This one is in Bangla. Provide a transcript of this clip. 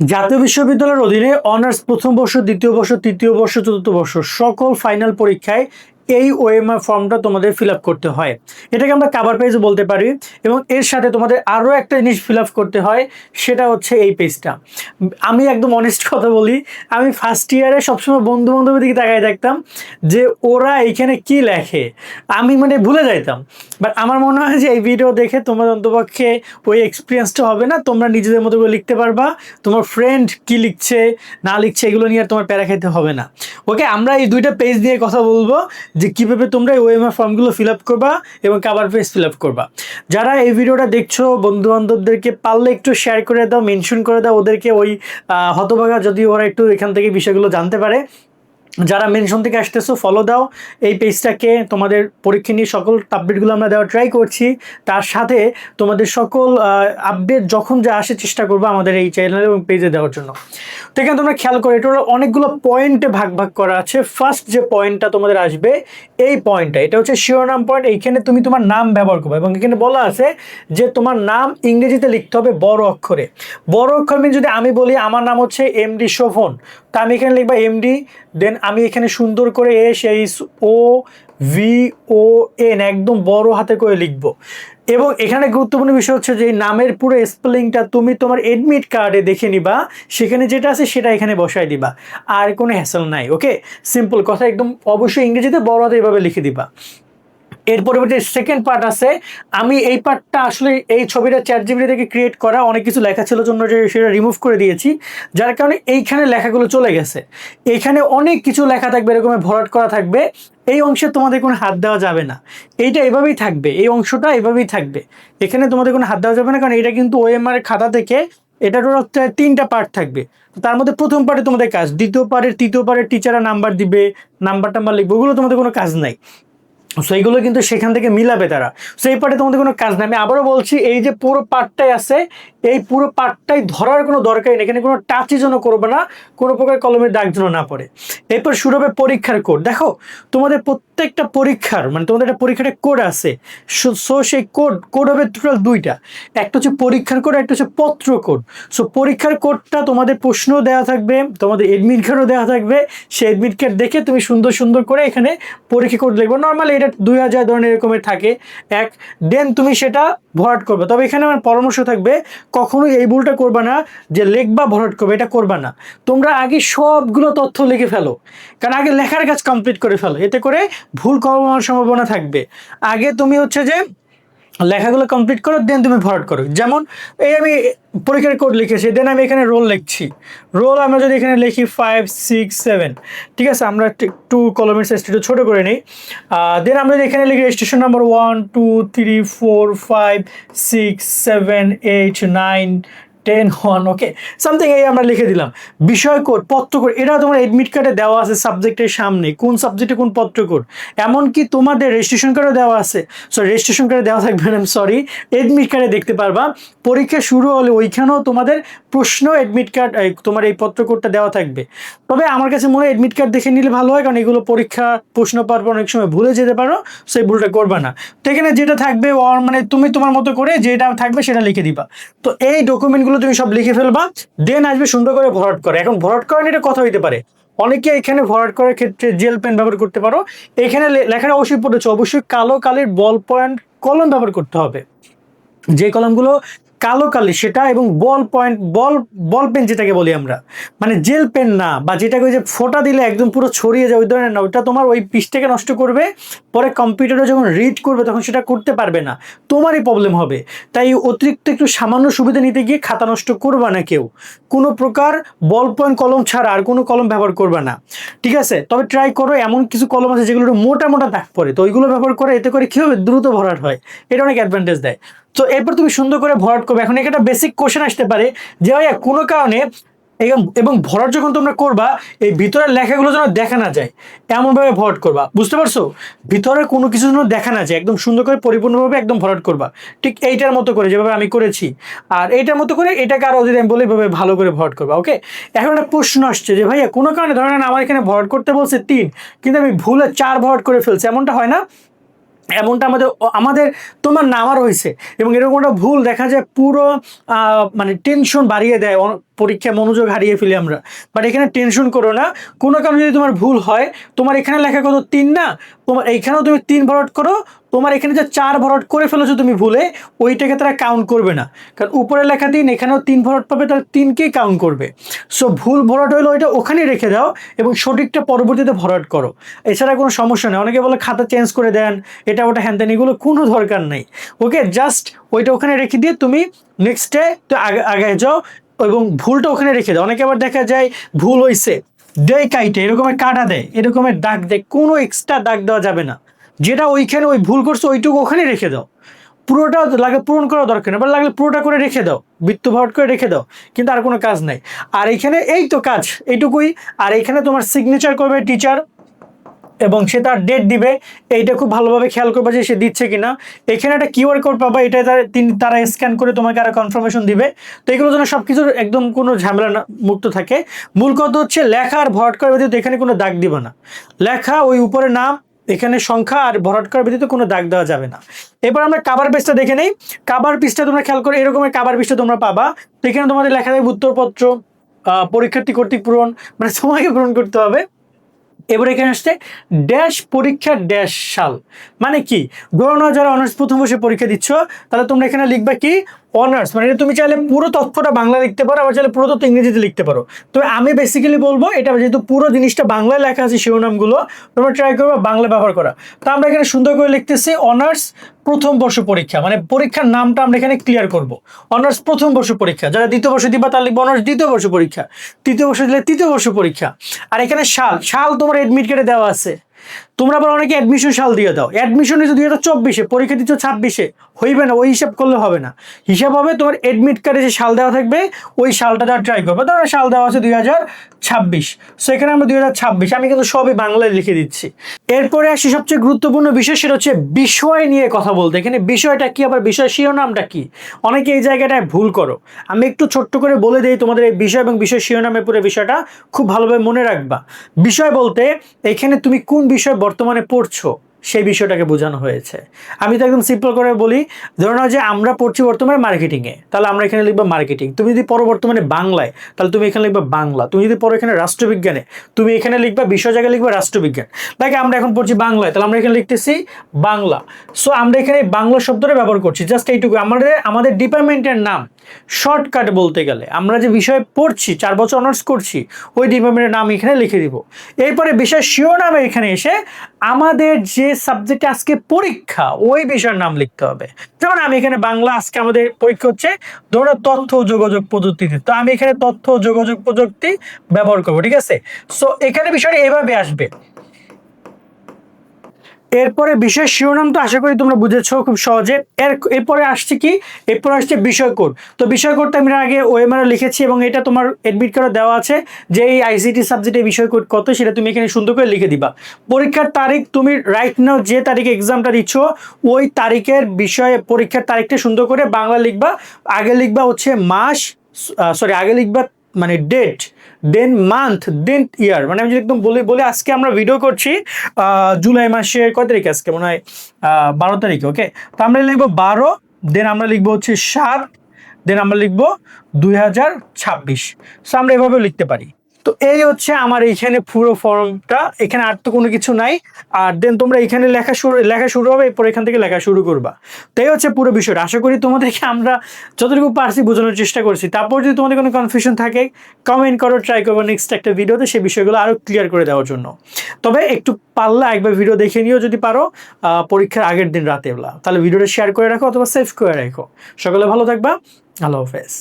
জাতীয় বিশ্ববিদ্যালয়ের অধীনে অনার্স প্রথম বর্ষ, দ্বিতীয় বর্ষ, তৃতীয় বর্ষ, চতুর্থ বর্ষ সকল ফাইনাল পরীক্ষায় এই ওএমআর ফর্মটা তোমাদের ফিল আপ করতে হয়। এটাকে আমরা কাভার পেজ বলতে পারি। এবং এর সাথে তোমাদের আরও একটা জিনিস ফিল আপ করতে হয়, সেটা হচ্ছে এই পেজটা। আমি একদম অনেস্ট কথা বলি, আমি ফার্স্ট ইয়ারে সবসময় বন্ধু বান্ধবের দিকে তাকায় দেখতাম যে ওরা এইখানে কি লেখে, আমি মানে ভুলে যাইতাম। বাট আমার মনে হয় যে এই ভিডিও দেখে তোমার অন্তপক্ষে ওই এক্সপিরিয়েন্সটা হবে না, তোমরা নিজেদের মতো করে লিখতে পারবা। তোমার ফ্রেন্ড কি লিখছে না লিখছে এগুলো নিয়ে আর তোমার প্যারা খাইতে হবে না। ওকে, আমরা এই দুইটা পেজ নিয়ে কথা বলবো যে কীভাবে তোমরা ওএমআর ফর্মগুলো ফিল আপ করবা এবং কাভার পেজ ফিল আপ করবা। যারা এই ভিডিওটা দেখছো বন্ধু বান্ধবদেরকে পারলে একটু শেয়ার করে দাও, মেনশন করে দাও ওদেরকে, ওই হতভাগা যদি ওরা একটু এখান থেকে বিষয়গুলো জানতে পারে। যারা মেনশন থেকে আসতেছো ফলো দাও এই পেজটাকে, তোমাদের পরীক্ষা নিয়ে সকল আপডেটগুলো আমরা দেওয়ার ট্রাই করছি। তার সাথে তোমাদের সকল আপডেট যখন যা আসে চেষ্টা করবো আমাদের এই চ্যানেল এবং পেজে দেওয়ার জন্য। তো এখানে তোমরা খেয়াল করো, এটা অনেকগুলো পয়েন্টে ভাগ ভাগ করা আছে। ফার্স্ট যে পয়েন্টটা তোমাদের আসবে এই পয়েন্টটা, এটা হচ্ছে শিরোনাম পয়েন্ট। এইখানে তুমি তোমার নাম ব্যবহার করবে এবং এখানে বলা আছে যে তোমার নাম ইংরেজিতে লিখতে হবে বড় অক্ষরে। বড় অক্ষর মানে যদি আমি বলি আমার নাম হচ্ছে এমডি শোভন, তা আমি এখানে লিখবা এমডি, দেন আমি এখানে সুন্দর করে SHOVON একদম বড় হাতে করে লিখব। এবং এখানে গুরুত্বপূর্ণ বিষয় হচ্ছে যে নামের পুরো স্পেলিংটা তুমি তোমার এডমিট কার্ডে দেখে নিবা, সেখানে যেটা আছে সেটা এখানে বসাই দিবা, আর কোনো হ্যাসেল নাই। ওকে, সিম্পল কথা, একদম অবশ্যই ইংরেজিতে বড় হাতে এভাবে লিখে দিবা। এর পরবর্তী সেকেন্ড পার্ট আছে, আমি এই পার্টটা আসলে এই ছবিটা ChatGPT থেকে ক্রিয়েট করা, অনেক কিছু লেখা ছিল জন্য সেটা রিমুভ করে দিয়েছি, যার কারণে এইখানে লেখাগুলো চলে গেছে। এইখানে অনেক কিছু লেখা থাকবে, এরকম ভরাট করা থাকবে। এই অংশে তোমাদের কোনো হাত দেওয়া যাবে না, এইটা এভাবেই থাকবে, এই অংশটা এভাবেই থাকবে, এখানে তোমাদের কোনো হাত দেওয়া যাবে না, কারণ এটা কিন্তু ওএমআর খাতা থেকে এটা টোটাল 3টা পার্ট থাকবে। তার মধ্যে প্রথম পার্টে তোমাদের কাজ, দ্বিতীয় পার্টের তৃতীয় পার্টের টিচাররা নাম্বার দিবে, নাম্বার লিখবে, ওগুলো তোমাদের কোনো কাজ নাই। সো এইগুলো কিন্তু সেখান থেকে মিলাবে তারা। সো এই পার্টে তোমাদের কোনো কাজ নেই। আমি আবারও বলছি, এই যে পুরো পার্টটাই আছে, এই পুরো পার্টটাই ধরার কোনো দরকারই নেই, এখানে কোনো টাচই যেন করবে না, কোনো প্রকার কলমের দাগ যেন না পড়ে। এরপর শুরু হবে পরীক্ষার কোড। দেখো তোমাদের প্রত্যেকটা পরীক্ষার মানে তোমাদের একটা পরীক্ষার কোড আছে। সো সেই কোড হবে টোটাল দুইটা, একটা হচ্ছে পরীক্ষার কোড, একটা হচ্ছে পত্র কোড। সো পরীক্ষার কোডটা তোমাদের প্রশ্ন দেওয়া থাকবে, তোমাদের এডমিট কার্ডও দেওয়া থাকবে, সেই এডমিট কার্ড দেখে তুমি সুন্দর সুন্দর করে এখানে পরীক্ষা কোড লিখবে। নর্মালি এটা 2000 ধরনের এরকমের থাকে এক, দেন তুমি সেটা ভরাট করবে। তবে এখানে আমার পরামর্শ থাকবে, কখনোই এই ভুলটা করবা না যে লিখবা ভরাট করবে, এটা করবা না। তোমরা আগে সবগুলো তথ্য লিখে ফেলো, কারণ আগে লেখার কাজ কমপ্লিট করে ফেলো, এতে করে ভুল করার সম্ভাবনা থাকবে। আগে তুমি হচ্ছে যে লেখাগুলো কমপ্লিট করো, দেন তুমি ভরাট করো। যেমন এই আমি পরীক্ষার কোড লিখেছি, দেন আমি এখানে রোল লিখছি। রোল আমরা যদি এখানে লিখি 5 6 7, ঠিক আছে, আমরা একটু কলমের সাইজটা একটু ছোটো করে নিই। দেন আমরা যদি এখানে লিখি রেজিস্ট্রেশন নাম্বার 1 2 3 4 5 6 7 8 9 10 1, ওকে, সামথিং এই আমরা লিখে দিলাম। বিষয় কোড, পত্র কোড, এটা তোমার এডমিট কার্ডে দেওয়া আছে সাবজেক্টের সামনে, কোন সাবজেক্টে কোন পত্র কোড। এমনকি তোমাদের রেজিস্ট্রেশন কার্ডও দেওয়া আছে, সো রেজিস্ট্রেশন কার্ডে দেওয়া থাকবে না, সরি, এডমিট কার্ডে দেখতে পারবা। পরীক্ষা শুরু হলে ওইখানেও তোমাদের প্রশ্ন এডমিট কার্ড তোমার এই পত্র কোডটা দেওয়া থাকবে। তবে আমার কাছে মনে হয় এডমিট কার্ড দেখে নিলে ভালো হয়, কারণ এগুলো পরীক্ষা প্রশ্ন পাওয়ার পর অনেক সময় ভুলে যেতে পারো, সেই ভুলটা করবা না। তো এখানে যেটা থাকবে মানে তুমি তোমার মতো করে যেটা থাকবে সেটা লিখে দিবা। তো এই ডকুমেন্টগুলো তুমি সব লিখে ফেলবা, দেন আসবে সুন্দর করে ভরাট করে। এখন ভরাট করা নিয়ে কথা হইতে পারে, অনেকে এখানে ভরাট করার ক্ষেত্রে জেল পেন ব্যবহার করতে পারো। এখানে লেখাটা অবশ্যই পড়েছে, অবশ্যই কালো কালির বল পয়েন্ট কলম ব্যবহার করতে হবে, যে কলমগুলো কালো কালি সেটা, এবং বল পেন যেটাকে বলি আমরা, মানে জেল পেন না, বা যেটাকে ওই যে ফোঁটা দিলে একদম পুরো ছড়িয়ে যায় ওই ধরনের না, ওইটা তোমার ওই পৃষ্ঠাকে নষ্ট করবে, পরে কম্পিউটারে যখন রিড করবে তখন সেটা করতে পারবে না, তোমারই প্রবলেম হবে। তাই অতিরিক্ত একটু সামান্য সুবিধা নিতে গিয়ে খাতা নষ্ট করবা না কেউ, কোনো প্রকার বল পয়েন্ট কলম ছাড়া আর কোনো কলম ব্যবহার করবা না, ঠিক আছে। তবে ট্রাই করো, এমন কিছু কলম আছে যেগুলো মোটা মোটা দাগ পড়ে, তো ওইগুলো ব্যবহার করে, এতে করে কী হবে, দ্রুত ভরাট হয়, এটা অনেক অ্যাডভান্টেজ দেয়। তো এরপর তুমি সুন্দর করে ভরাট করবে। এখন একটা বেসিক কোশ্চেন আসতে পারে যে ভাইয়া কোনো কারণে এবং ভরাট যখন তোমরা করবা এই ভিতরের লেখাগুলো যেন দেখা না যায়, এমনভাবে ভরাট করবা, বুঝতে পারছো? ভিতরে কোনো কিছু যেন দেখা না যায়, একদম সুন্দর করে পরিপূর্ণভাবে একদম ভরাট করবা, ঠিক এইটার মতো করে যেভাবে আমি করেছি। আর এইটার মতো করে এটাকে আরও যদি আমি বলি এভাবে ভালো করে ভরাট করবা। ওকে, এখন একটা প্রশ্ন আসছে যে ভাইয়া কোনো কারণে ধরেন আমার এখানে ভরাট করতে বলছে 3, কিন্তু আমি ভুলে 4 ভরাট করে ফেলছি, এমনটা হয় না? এমনটা আমাদের তোমার নামার হয়েছে, এবং এরকম একটা ভুল দেখা যায় পুরো মানে টেনশন বাড়িয়ে দেয় পরীক্ষায় মনোযোগ হারিয়ে ফেলি আমরা। বাট এখানে টেনশন করো না, কোনো কারণে যদি তোমার ভুল হয়, তোমার এখানে লেখা কত 3 না, তোমার এইখানেও তুমি 3 ভরাট করো, তোমার এখানে যে 4 ভরাট করে ফেলেছো তুমি ভুলে, ওইটাকে তারা কাউন্ট করবে না, কারণ উপরে লেখা 3, এখানেও 3 ভরাট পাবে, তারা 3কেই কাউন্ট করবে। সো ভুল ভরাট হলো ওইটা ওখানেই রেখে দাও এবং সঠিকটা পরবর্তীতে ভরাট করো, এছাড়া কোনো সমস্যা নেই। অনেকে বলে খাতা চেঞ্জ করে দেন, এটা ওটা হ্যান ত্যান, এগুলো কোনো দরকার নেই। ওকে, জাস্ট ওইটা ওখানে রেখে দিয়ে তুমি নেক্সট ডে তো আগে যাও এবং ভুলটা ওখানে রেখে দাও। অনেকে আবার দেখা যায় ভুল হয়েছে দেয় কাইটে, এরকমের কাটা দেয়, এরকমের দাগ দেয়, কোনো এক্সট্রা দাগ দেওয়া যাবে না। যেটা ওইখানে ওই ভুল করছো ওইটুকু ওখানে রেখে দাও, পুরোটা লাগে পূরণ করা দরকার নেই, বা লাগলে পুরোটা করে রেখে দাও, বৃত্ত ভরাট করে রেখে দাও, কিন্তু আর কোনো কাজ নাই। আর এখানে এই তো কাজ এইটুকুই। আর এখানে তোমার সিগনেচার করবে টিচার এবং সে তার ডেট দিবে, এইটা খুব ভালোভাবে খেয়াল করবে যে সে দিচ্ছে কিনা। এখানে একটা কিউআর কোড পাবা, এটা তারা স্ক্যান করে তোমাকে আরো কনফার্মেশন দিবে। তো এগুলো যেন সবকিছু একদম কোনো ঝামেলা মুক্ত থাকে। মূল কথা হচ্ছে লেখা আর ভরাট করার ব্যতীত এখানে কোনো দাগ দিবে না, লেখা ওই উপরে নাম, এখানে সংখ্যা, আর ভরাট করার ব্যতীত কোনো দাগ দেওয়া যাবে না। এবার আমরা কাভার পেজটা দেখে নেই। কাভার পেজটা তোমরা খেয়াল করে এরকমের কাভার পেজটা তোমরা পাবা। তো এখানে তোমাদের লেখা থাকবে উত্তরপত্র, পরীক্ষার্থী কর্তৃক পূরণ, মানে তোমাকে পূরণ করতে হবে। এবার এখানে আসছে ড্যাশ পরীক্ষা ড্যাশ সাল, মানে কি, ধরো না যারা অনার্স প্রথম বর্ষে পরীক্ষা দিচ্ছ, তাহলে তোমরা এখানে লিখবা কি অনার্স, মানে তুমি চাইলে পুরো তথ্যটা বাংলা লিখতে পারো, আবার চাইলে পুরো তথ্য ইংরেজিতে লিখতে পারো। তবে আমি বেসিক্যালি বলবো এটা যেহেতু পুরো জিনিসটা বাংলায় লেখা আছে শিরোনামগুলো, তোমরা ট্রাই করবে বাংলা ব্যবহার করা। তো আমরা এখানে সুন্দর করে লিখতেছি অনার্স প্রথম বর্ষ পরীক্ষা, মানে পরীক্ষার নামটা আমরা এখানে ক্লিয়ার করব। অনার্স প্রথম বর্ষ পরীক্ষা, যারা দ্বিতীয় বর্ষ দিবা তার লিখবো অনার্স দ্বিতীয় বর্ষ পরীক্ষা, তৃতীয় বর্ষ দিলে তৃতীয় বর্ষ পরীক্ষা। আর এখানে সাল, সাল তোমার এডমিট কার্ডে দেওয়া আছে। তোমরা আবার অনেকে অ্যাডমিশন সাল দিয়ে দাও, অ্যাডমিশন হয়েছে 2024, পরীক্ষা দিচ্ছ 26, হইবে না, ওই হিসাব করলে হবে না। হিসাব হবে তোমার এডমিট কার্ডে যে সাল দেওয়া থাকবে ওই সালটা দেওয়া ট্রাই করবে। ধরো সাল দেওয়া আছে 2026, সো এখানে আমরা 2026, আমি কিন্তু সবই বাংলায় লিখে দিচ্ছি। এরপরে আসি সবচেয়ে গুরুত্বপূর্ণ বিষয়, সেটা হচ্ছে বিষয় নিয়ে কথা বলতে। এখানে বিষয়টা কি, আবার বিষয় শিরোনামটা কি, অনেকে এই জায়গাটায় ভুল করো। আমি একটু ছোট্ট করে বলে দিই তোমাদের এই বিষয় এবং বিষয় শিরোনামের পুরো বিষয়টা খুব ভালোভাবে মনে রাখবা। বিষয় বলতে এখানে তুমি কোন বিষয় বর্তমানে পড়ছো সেই বিষয়টাকে বোঝানো হয়েছে। আমি তো একদম সিম্পল করে বলি, ধরো না যে আমরা পড়ছি বর্তমানে মার্কেটিংয়ে, তাহলে আমরা এখানে লিখবো মার্কেটিং। তুমি যদি পড়ো বর্তমানে বাংলায়, তাহলে তুমি এখানে লিখবা বাংলা। তুমি যদি পড়ো এখানে রাষ্ট্রবিজ্ঞানে, তুমি এখানে লিখবা বিষয় জায়গায় লিখবা রাষ্ট্রবিজ্ঞান। লাইক আমরা এখন পড়ছি বাংলায়, তাহলে আমরা এখানে লিখতেছি বাংলা। সো আমরা এখানে বাংলা শব্দটা ব্যবহার করছি, জাস্ট এইটুকু। আমাদের ডিপার্টমেন্টের নাম শর্টকাট বলতে গেলে, আমরা যে বিষয় পড়ছি 4 বছর অনার্স করছি ওই ডিপার্টমেন্টের নাম এখানে লিখে দিব। এরপরে বিষয় শিরোনামে এখানে এসে আমাদের যে সাবজেক্টে আজকে পরীক্ষা ওই বিষয়ের নাম লিখতে হবে। যেমন আমি এখানে বাংলা, আজকে আমাদের পরীক্ষা হচ্ছে ধরো তথ্য ও যোগাযোগ প্রযুক্তিতে, তো আমি এখানে তথ্য ও যোগাযোগ প্রযুক্তি ব্যবহার করবো, ঠিক আছে। সো এখানে বিষয়টা এভাবে আসবে। এরপরে বিষয় শিরোনাম তো আশা করি তোমরা বুঝেছো খুব সহজে। এরপরে আসছে কি, এরপরে আসছে বিষয় কোড। তো বিষয় কোডটা আমি আগে ওএমআর লিখেছি এবং এটা তোমার এডমিট কার্ডে দেওয়া আছে যে এই আইসিটি সাবজেক্টে বিষয় কোড কত, সেটা তুমি এখানে সুন্দর করে লিখে দিবা। পরীক্ষার তারিখ তুমি রাইট নাও যে তারিখে এক্সামটা দিচ্ছ ওই তারিখের বিষয়ে পরীক্ষার তারিখটা সুন্দর করে বাংলা লিখবা। আগে লিখবা হচ্ছে মাস, আগে লিখবা মানে ডেট, দেন মান্থ, দেন ইয়ার। মানে আমি যদি একদম বলি আজকে আমরা ভিডিও করছি জুলাই মাসের কয় তারিখ, আজকে মনে হয় 12 তারিখে। ওকে, তো আমরা লিখবো 12, দেন আমরা লিখবো হচ্ছে 7, দেন আমরা লিখবো 2026। সো আমরা এভাবেও লিখতে পারি। তো এই হচ্ছে আমার এইখানে পুরো ফর্মটা, এখানে আর তো কোনো কিছু নাই। আর দেন তোমরা এখানে লেখা শুরু হবে, এরপর এখান থেকে লেখা শুরু করবা। তো এই হচ্ছে পুরো বিষয়টা। আশা করি তোমাদেরকে আমরা যতটুকু পারছি বোঝানোর চেষ্টা করছি। তারপর যদি তোমাদের কোনো কনফিউশন থাকে কমেন্ট করো, ট্রাই করবো নেক্সট একটা ভিডিওতে সেই বিষয়গুলো আরও ক্লিয়ার করে দেওয়ার জন্য। তবে একটু পারলে একবার ভিডিও দেখে নিও যদি পারো, পরীক্ষার আগের দিন রাতে বেলা, তাহলে ভিডিওটা শেয়ার করে রাখো অথবা সেভ করে রাখো। সকলে ভালো থাকবা, আল্লাহ হাফেজ।